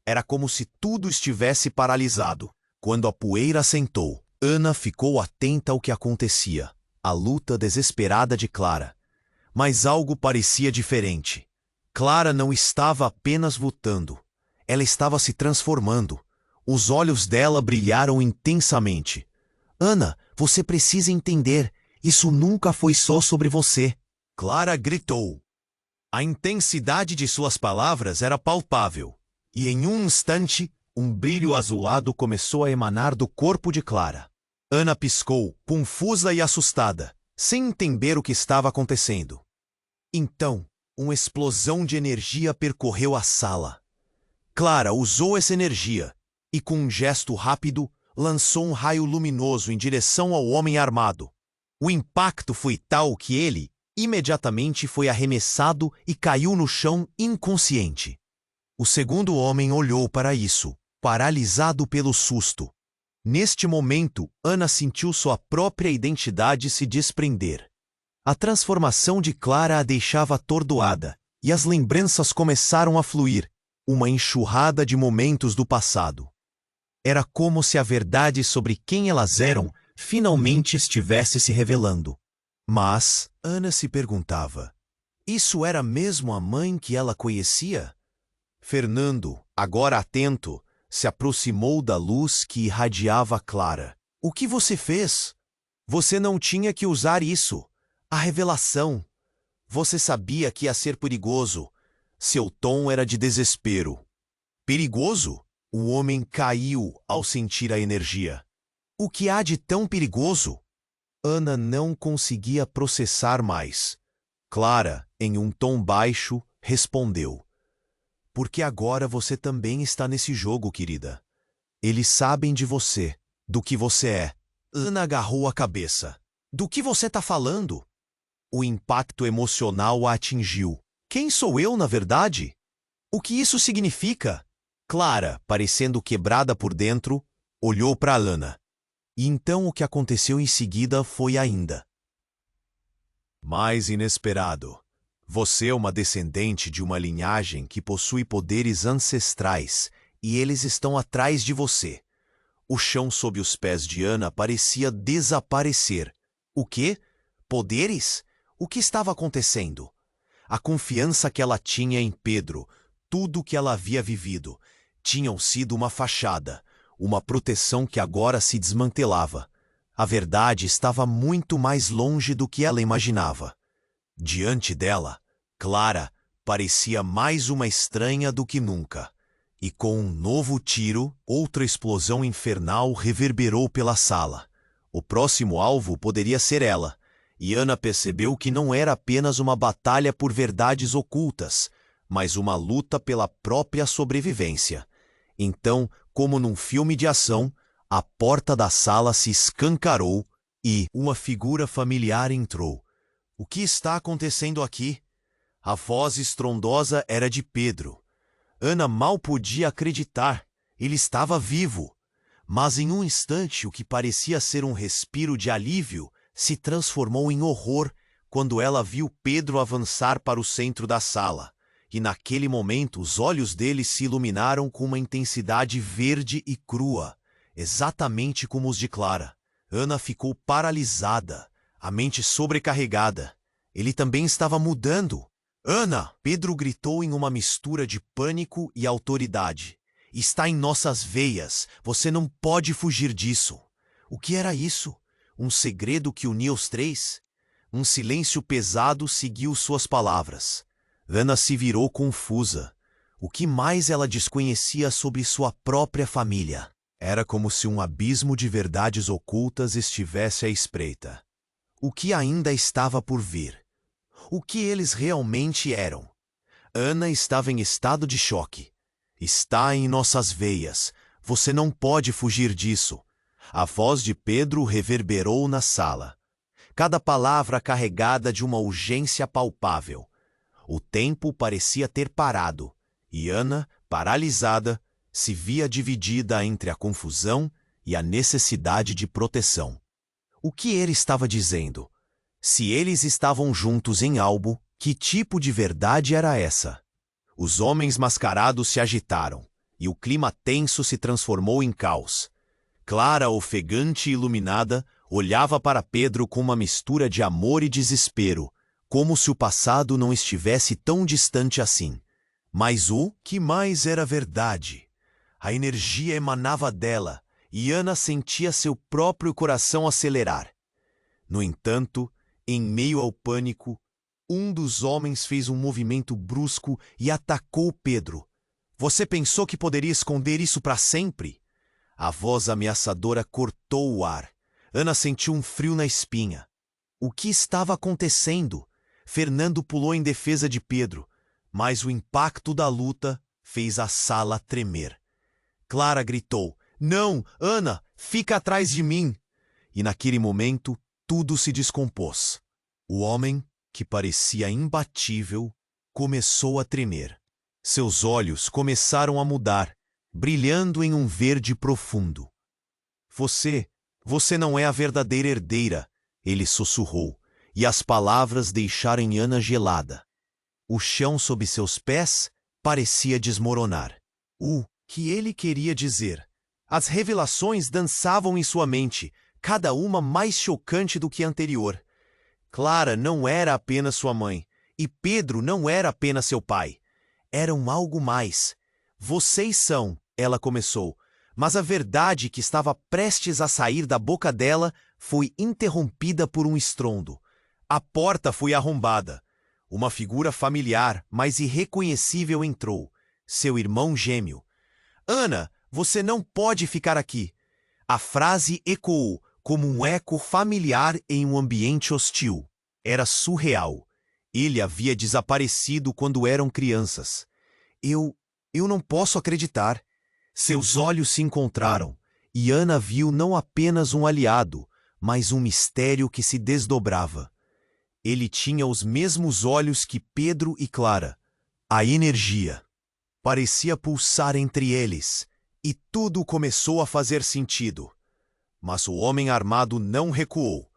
Era como se tudo estivesse paralisado. Quando a poeira assentou, Ana ficou atenta ao que acontecia, a luta desesperada de Clara. Mas algo parecia diferente. Clara não estava apenas lutando. Ela estava se transformando. Os olhos dela brilharam intensamente. Ana, você precisa entender. Isso nunca foi só sobre você. Clara gritou. A intensidade de suas palavras era palpável. E em um instante, um brilho azulado começou a emanar do corpo de Clara. Ana piscou, confusa e assustada, sem entender o que estava acontecendo. Então, uma explosão de energia percorreu a sala. Clara usou essa energia e, com um gesto rápido, lançou um raio luminoso em direção ao homem armado. O impacto foi tal que ele, imediatamente, foi arremessado e caiu no chão inconsciente. O segundo homem olhou para isso, paralisado pelo susto. Neste momento, Ana sentiu sua própria identidade se desprender. A transformação de Clara a deixava atordoada, e as lembranças começaram a fluir, uma enxurrada de momentos do passado. Era como se a verdade sobre quem elas eram finalmente estivesse se revelando. Mas Ana se perguntava, isso era mesmo a mãe que ela conhecia? Fernando, agora atento, se aproximou da luz que irradiava Clara. O que você fez? Você não tinha que usar isso. A revelação. Você sabia que ia ser perigoso. Seu tom era de desespero. Perigoso? O homem caiu ao sentir a energia. O que há de tão perigoso? Ana não conseguia processar mais. Clara, em um tom baixo, respondeu. Porque agora você também está nesse jogo, querida. Eles sabem de você, do que você é. Ana agarrou a cabeça. Do que você está falando? O impacto emocional a atingiu. Quem sou eu, na verdade? O que isso significa? Clara, parecendo quebrada por dentro, olhou para Ana. E então o que aconteceu em seguida foi ainda mais inesperado. Você é uma descendente de uma linhagem que possui poderes ancestrais, e eles estão atrás de você. O chão sob os pés de Ana parecia desaparecer. O quê? Poderes? O que estava acontecendo? A confiança que ela tinha em Pedro, tudo o que ela havia vivido, tinham sido uma fachada, uma proteção que agora se desmantelava. A verdade estava muito mais longe do que ela imaginava. Diante dela, Clara, parecia mais uma estranha do que nunca. E com um novo tiro, outra explosão infernal reverberou pela sala. O próximo alvo poderia ser ela, e Ana percebeu que não era apenas uma batalha por verdades ocultas, mas uma luta pela própria sobrevivência. Então, como num filme de ação, a porta da sala se escancarou e uma figura familiar entrou. O que está acontecendo aqui? A voz estrondosa era de Pedro. Ana mal podia acreditar. Ele estava vivo. Mas em um instante, o que parecia ser um respiro de alívio se transformou em horror quando ela viu Pedro avançar para o centro da sala. E naquele momento, os olhos dele se iluminaram com uma intensidade verde e crua, exatamente como os de Clara. Ana ficou paralisada, a mente sobrecarregada. Ele também estava mudando. Ana! Pedro gritou em uma mistura de pânico e autoridade. Está em nossas veias. Você não pode fugir disso. O que era isso? Um segredo que unia os três? Um silêncio pesado seguiu suas palavras. Ana se virou confusa. O que mais ela desconhecia sobre sua própria família? Era como se um abismo de verdades ocultas estivesse à espreita. O que ainda estava por vir? O que eles realmente eram? Ana estava em estado de choque. Está em nossas veias. Você não pode fugir disso. A voz de Pedro reverberou na sala. Cada palavra carregada de uma urgência palpável. O tempo parecia ter parado, e Ana, paralisada, se via dividida entre a confusão e a necessidade de proteção. O que ele estava dizendo? Se eles estavam juntos em algo, que tipo de verdade era essa? Os homens mascarados se agitaram, e o clima tenso se transformou em caos. Clara, ofegante e iluminada, olhava para Pedro com uma mistura de amor e desespero, como se o passado não estivesse tão distante assim. Mas o que mais era verdade? A energia emanava dela, e Ana sentia seu próprio coração acelerar. No entanto, em meio ao pânico, um dos homens fez um movimento brusco e atacou Pedro. Você pensou que poderia esconder isso para sempre? A voz ameaçadora cortou o ar. Ana sentiu um frio na espinha. O que estava acontecendo? Fernando pulou em defesa de Pedro, mas o impacto da luta fez a sala tremer. Clara gritou: "Não, Ana, fica atrás de mim!" E naquele momento, tudo se descompôs. O homem, que parecia imbatível, começou a tremer. Seus olhos começaram a mudar, brilhando em um verde profundo. Você não é a verdadeira herdeira, ele sussurrou, e as palavras deixaram Ana gelada. O chão sob seus pés parecia desmoronar. O que ele queria dizer? As revelações dançavam em sua mente, cada uma mais chocante do que a anterior. Clara não era apenas sua mãe, e Pedro não era apenas seu pai. Eram algo mais. Vocês são, ela começou, mas a verdade que estava prestes a sair da boca dela foi interrompida por um estrondo. A porta foi arrombada. Uma figura familiar, mas irreconhecível entrou. Seu irmão gêmeo. Ana, você não pode ficar aqui. A frase ecoou como um eco familiar em um ambiente hostil. Era surreal. Ele havia desaparecido quando eram crianças. Eu não posso acreditar. Seus olhos se encontraram, e Ana viu não apenas um aliado, mas um mistério que se desdobrava. Ele tinha os mesmos olhos que Pedro e Clara. A energia parecia pulsar entre eles, e tudo começou a fazer sentido. Mas o homem armado não recuou.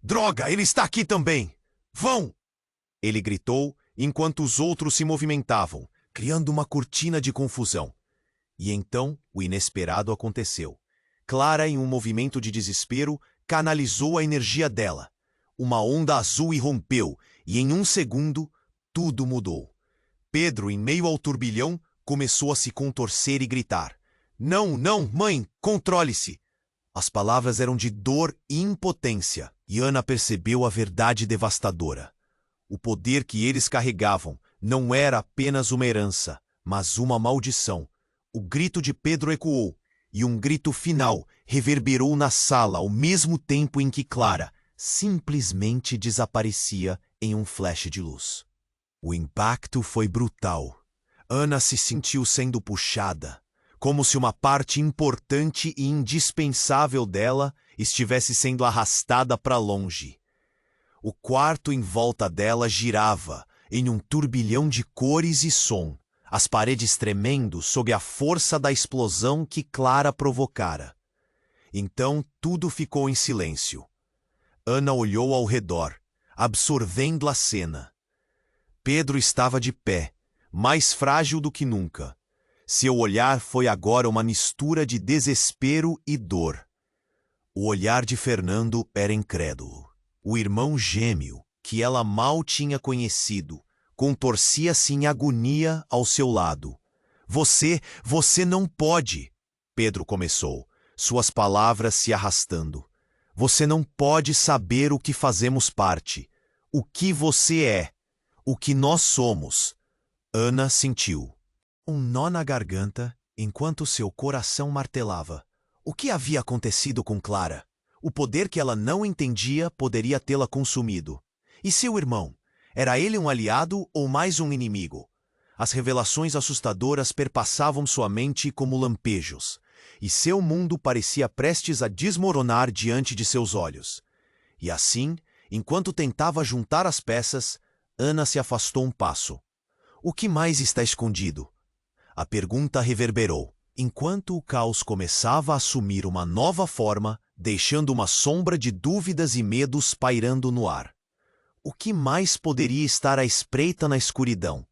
"Droga, ele está aqui também! Vão!" Ele gritou enquanto os outros se movimentavam, criando uma cortina de confusão. E então o inesperado aconteceu. Clara, em um movimento de desespero, canalizou a energia dela. Uma onda azul irrompeu, e em um segundo, tudo mudou. Pedro, em meio ao turbilhão, começou a se contorcer e gritar: "Não, não, mãe, controle-se!" As palavras eram de dor e impotência, e Ana percebeu a verdade devastadora. O poder que eles carregavam Não era apenas uma herança, mas uma maldição. O grito de Pedro ecoou, e um grito final reverberou na sala ao mesmo tempo em que Clara simplesmente desaparecia em um flash de luz. O impacto foi brutal. Ana se sentiu sendo puxada, como se uma parte importante e indispensável dela estivesse sendo arrastada para longe. O quarto em volta dela girava em um turbilhão de cores e som, as paredes tremendo sob a força da explosão que Clara provocara. Então tudo ficou em silêncio. Ana olhou ao redor, absorvendo a cena. Pedro estava de pé, mais frágil do que nunca. Seu olhar foi agora uma mistura de desespero e dor. O olhar de Fernando era incrédulo. O irmão gêmeo, que ela mal tinha conhecido, contorcia-se em agonia ao seu lado. Você não pode, Pedro começou, suas palavras se arrastando. Você não pode saber o que fazemos parte, o que você é, o que nós somos. Ana sentiu um nó na garganta enquanto seu coração martelava. O que havia acontecido com Clara? O poder que ela não entendia poderia tê-la consumido. E seu irmão? Era ele um aliado ou mais um inimigo? As revelações assustadoras perpassavam sua mente como lampejos, e seu mundo parecia prestes a desmoronar diante de seus olhos. E assim, enquanto tentava juntar as peças, Ana se afastou um passo. O que mais está escondido? A pergunta reverberou, enquanto o caos começava a assumir uma nova forma, deixando uma sombra de dúvidas e medos pairando no ar. O que mais poderia estar à espreita na escuridão?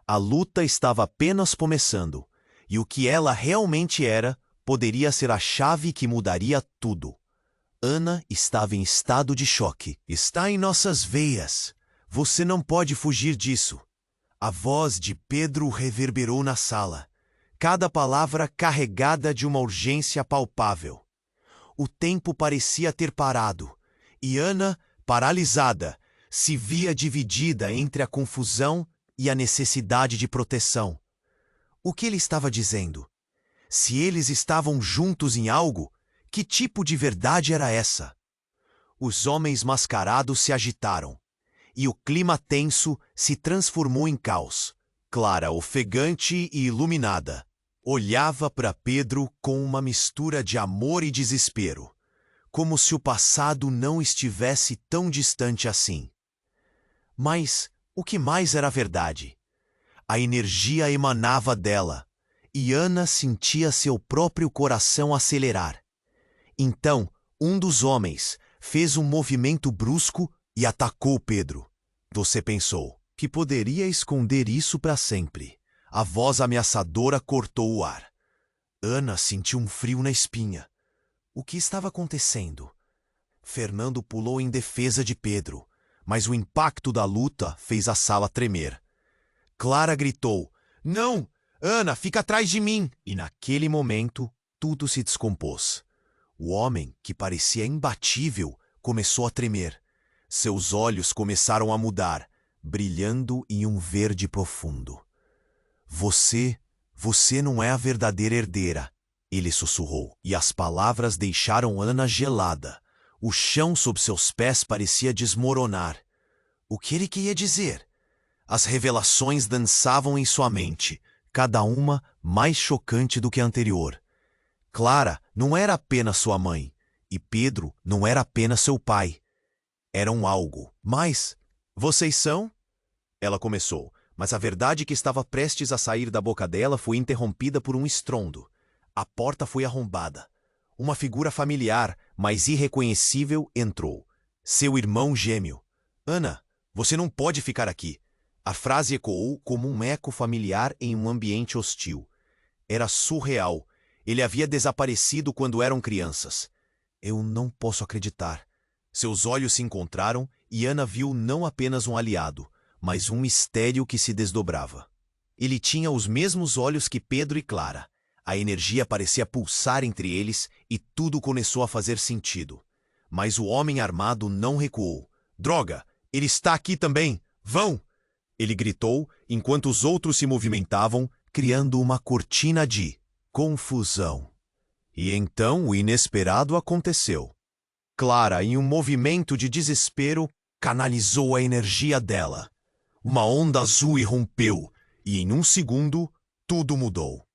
A luta estava apenas começando, e o que ela realmente era poderia ser a chave que mudaria tudo. Ana estava em estado de choque. Está em nossas veias. Você não pode fugir disso. A voz de Pedro reverberou na sala, cada palavra carregada de uma urgência palpável. O tempo parecia ter parado, e Ana, paralisada, se via dividida entre a confusão e a necessidade de proteção. O que ele estava dizendo? Se eles estavam juntos em algo, que tipo de verdade era essa? Os homens mascarados se agitaram, e o clima tenso se transformou em caos. Clara, ofegante e iluminada, olhava para Pedro com uma mistura de amor e desespero, como se o passado não estivesse tão distante assim. Mas o que mais era verdade? A energia emanava dela, e Ana sentia seu próprio coração acelerar. Então, um dos homens fez um movimento brusco e atacou Pedro. Você pensou que poderia esconder isso para sempre. A voz ameaçadora cortou o ar. Ana sentiu um frio na espinha. O que estava acontecendo? Fernando pulou em defesa de Pedro, mas o impacto da luta fez a sala tremer. Clara gritou: "Não! Ana, fica atrás de mim!" E naquele momento, tudo se descompôs. O homem, que parecia imbatível, começou a tremer. Seus olhos começaram a mudar, brilhando em um verde profundo. Você não é a verdadeira herdeira, ele sussurrou, e as palavras deixaram Ana gelada. O chão sob seus pés parecia desmoronar. O que ele queria dizer? As revelações dançavam em sua mente, cada uma mais chocante do que a anterior. Clara não era apenas sua mãe, e Pedro não era apenas seu pai. Eram algo. Mas, vocês são? Ela começou, mas a verdade que estava prestes a sair da boca dela foi interrompida por um estrondo. A porta foi arrombada. Uma figura familiar, mas irreconhecível, entrou. Seu irmão gêmeo. Ana, você não pode ficar aqui. A frase ecoou como um eco familiar em um ambiente hostil. Era surreal. Ele havia desaparecido quando eram crianças. Eu não posso acreditar. Seus olhos se encontraram e Ana viu não apenas um aliado, mas um mistério que se desdobrava. Ele tinha os mesmos olhos que Pedro e Clara. A energia parecia pulsar entre eles e tudo começou a fazer sentido. Mas o homem armado não recuou. Droga! Ele está aqui também! Vão! Ele gritou enquanto os outros se movimentavam, criando uma cortina de confusão. E então o inesperado aconteceu. Clara, em um movimento de desespero, canalizou a energia dela. Uma onda azul irrompeu, e em um segundo, tudo mudou.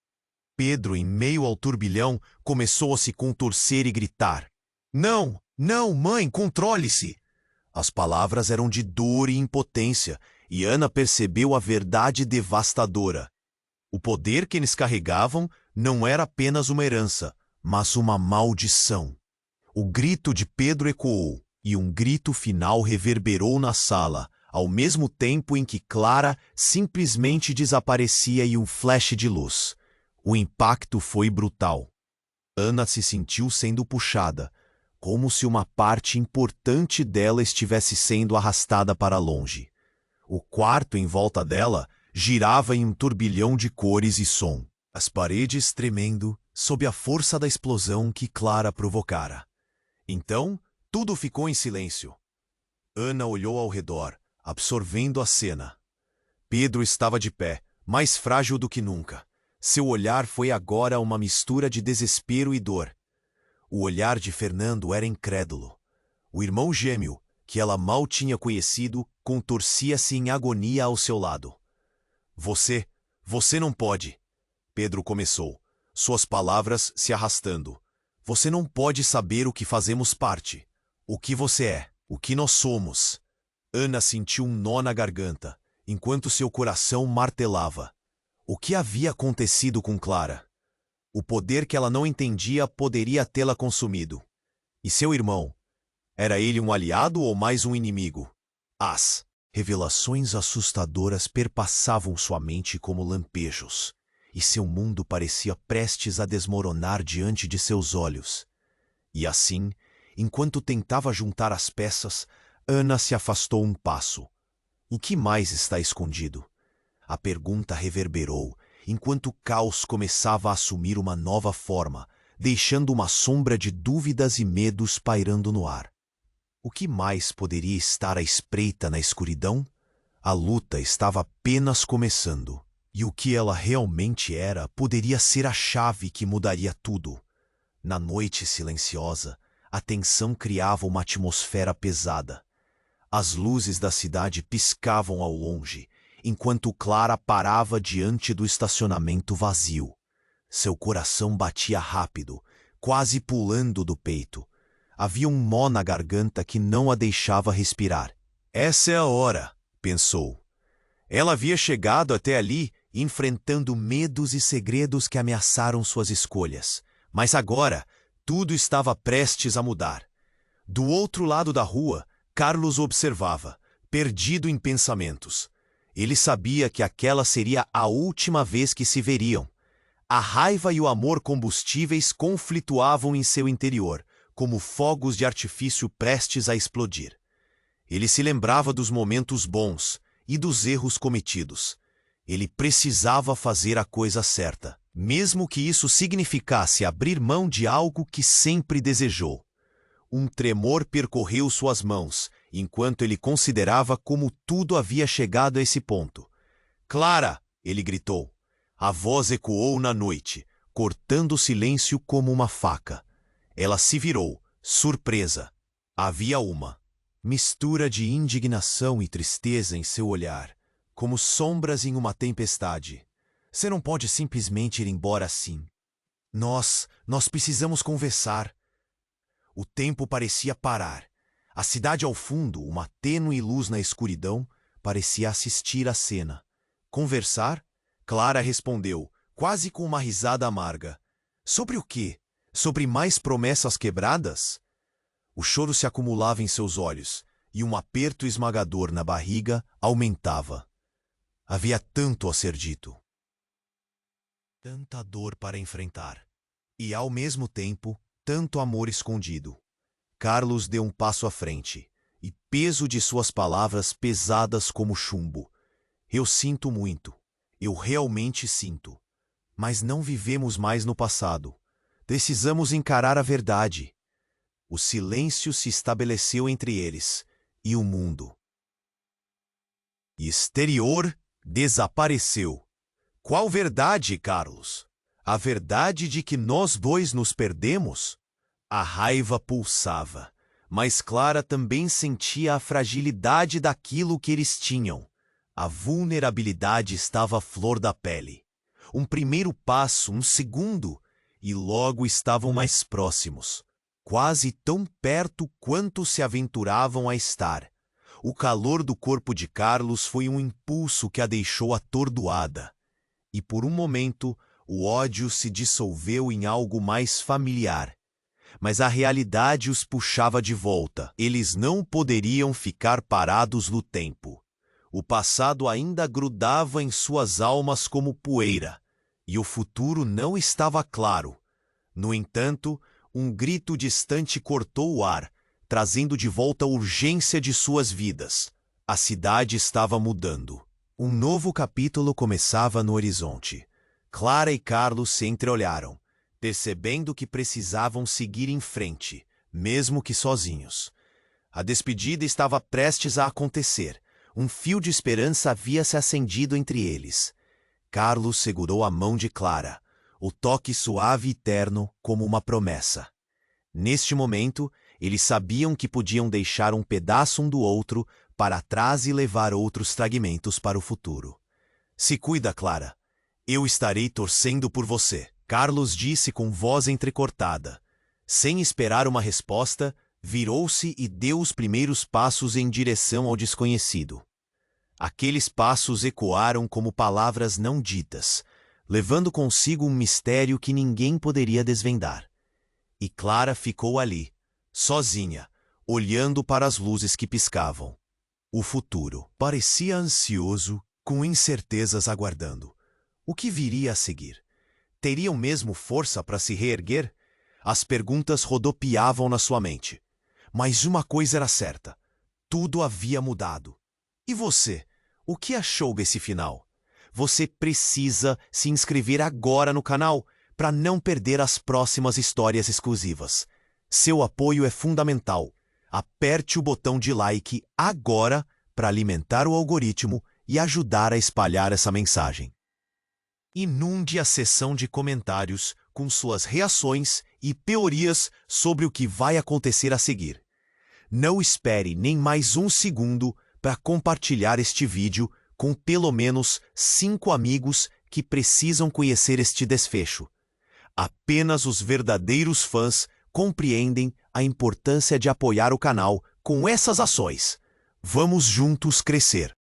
Pedro, em meio ao turbilhão, começou a se contorcer e gritar. Não, não, mãe, controle-se! As palavras eram de dor e impotência, e Ana percebeu a verdade devastadora. O poder que eles carregavam não era apenas uma herança, mas uma maldição. O grito de Pedro ecoou, e um grito final reverberou na sala, ao mesmo tempo em que Clara simplesmente desaparecia em um flash de luz. O impacto foi brutal. Ana se sentiu sendo puxada, como se uma parte importante dela estivesse sendo arrastada para longe. O quarto em volta dela girava em um turbilhão de cores e som, as paredes tremendo sob a força da explosão que Clara provocara. Então, tudo ficou em silêncio. Ana olhou ao redor, absorvendo a cena. Pedro estava de pé, mais frágil do que nunca. Seu olhar foi agora uma mistura de desespero e dor. O olhar de Fernando era incrédulo. O irmão gêmeo, que ela mal tinha conhecido, contorcia-se em agonia ao seu lado. Você não pode. Pedro começou, suas palavras se arrastando. Você não pode saber o que fazemos parte, o que você é, o que nós somos. Ana sentiu um nó na garganta, enquanto seu coração martelava. O que havia acontecido com Clara? O poder que ela não entendia poderia tê-la consumido. E seu irmão? Era ele um aliado ou mais um inimigo? As revelações assustadoras perpassavam sua mente como lampejos, e seu mundo parecia prestes a desmoronar diante de seus olhos. E assim, enquanto tentava juntar as peças, Ana se afastou um passo. O que mais está escondido? A pergunta reverberou, enquanto o caos começava a assumir uma nova forma, deixando uma sombra de dúvidas e medos pairando no ar. O que mais poderia estar à espreita na escuridão? A luta estava apenas começando, e o que ela realmente era poderia ser a chave que mudaria tudo. Na noite silenciosa, a tensão criava uma atmosfera pesada. As luzes da cidade piscavam ao longe, enquanto Clara parava diante do estacionamento vazio. Seu coração batia rápido, quase pulando do peito. Havia um nó na garganta que não a deixava respirar. Essa é a hora, pensou. Ela havia chegado até ali, enfrentando medos e segredos que ameaçaram suas escolhas. Mas agora, tudo estava prestes a mudar. Do outro lado da rua, Carlos observava, perdido em pensamentos. Ele sabia que aquela seria a última vez que se veriam. A raiva e o amor combustíveis conflituavam em seu interior, como fogos de artifício prestes a explodir. Ele se lembrava dos momentos bons e dos erros cometidos. Ele precisava fazer a coisa certa, mesmo que isso significasse abrir mão de algo que sempre desejou. Um tremor percorreu suas mãos, enquanto ele considerava como tudo havia chegado a esse ponto. Clara! Ele gritou. A voz ecoou na noite, cortando o silêncio como uma faca. Ela se virou, surpresa. Havia uma mistura de indignação e tristeza em seu olhar, como sombras em uma tempestade. Você não pode simplesmente ir embora assim. Nós precisamos conversar. O tempo parecia parar. A cidade ao fundo, uma tênue luz na escuridão, parecia assistir à cena. Conversar? Clara respondeu, quase com uma risada amarga. Sobre o quê? Sobre mais promessas quebradas? O choro se acumulava em seus olhos, e um aperto esmagador na barriga aumentava. Havia tanto a ser dito. Tanta dor para enfrentar. E, ao mesmo tempo, tanto amor escondido. Carlos deu um passo à frente, e peso de suas palavras pesadas como chumbo. Eu sinto muito. Eu realmente sinto. Mas não vivemos mais no passado. Precisamos encarar a verdade. O silêncio se estabeleceu entre eles e o mundo. exterior desapareceu. Qual verdade, Carlos? A verdade de que nós dois nos perdemos? A raiva pulsava, mas Clara também sentia a fragilidade daquilo que eles tinham. A vulnerabilidade estava à flor da pele. Um primeiro passo, um segundo, e logo estavam mais próximos, quase tão perto quanto se aventuravam a estar. O calor do corpo de Carlos foi um impulso que a deixou atordoada. E por um momento, o ódio se dissolveu em algo mais familiar. Mas a realidade os puxava de volta. Eles não poderiam ficar parados no tempo. O passado ainda grudava em suas almas como poeira, e o futuro não estava claro. No entanto, um grito distante cortou o ar, trazendo de volta a urgência de suas vidas. A cidade estava mudando. Um novo capítulo começava no horizonte. Clara e Carlos se entreolharam, percebendo que precisavam seguir em frente, mesmo que sozinhos. A despedida estava prestes a acontecer. Um fio de esperança havia se acendido entre eles. Carlos segurou a mão de Clara, o toque suave e terno como uma promessa. Neste momento, eles sabiam que podiam deixar um pedaço um do outro para trás e levar outros fragmentos para o futuro. Se cuida, Clara. Eu estarei torcendo por você, Carlos disse com voz entrecortada. Sem esperar uma resposta, virou-se e deu os primeiros passos em direção ao desconhecido. Aqueles passos ecoaram como palavras não ditas, levando consigo um mistério que ninguém poderia desvendar. E Clara ficou ali, sozinha, olhando para as luzes que piscavam. O futuro parecia ansioso, com incertezas aguardando. O que viria a seguir? Teriam mesmo força para se reerguer? As perguntas rodopiavam na sua mente. Mas uma coisa era certa: tudo havia mudado. E você? O que achou desse final? Você precisa se inscrever agora no canal para não perder as próximas histórias exclusivas. Seu apoio é fundamental. Aperte o botão de like agora para alimentar o algoritmo e ajudar a espalhar essa mensagem. Inunde a seção de comentários com suas reações e teorias sobre o que vai acontecer a seguir. Não espere nem mais um segundo para compartilhar este vídeo com pelo menos 5 amigos que precisam conhecer este desfecho. Apenas os verdadeiros fãs compreendem a importância de apoiar o canal com essas ações. Vamos juntos crescer.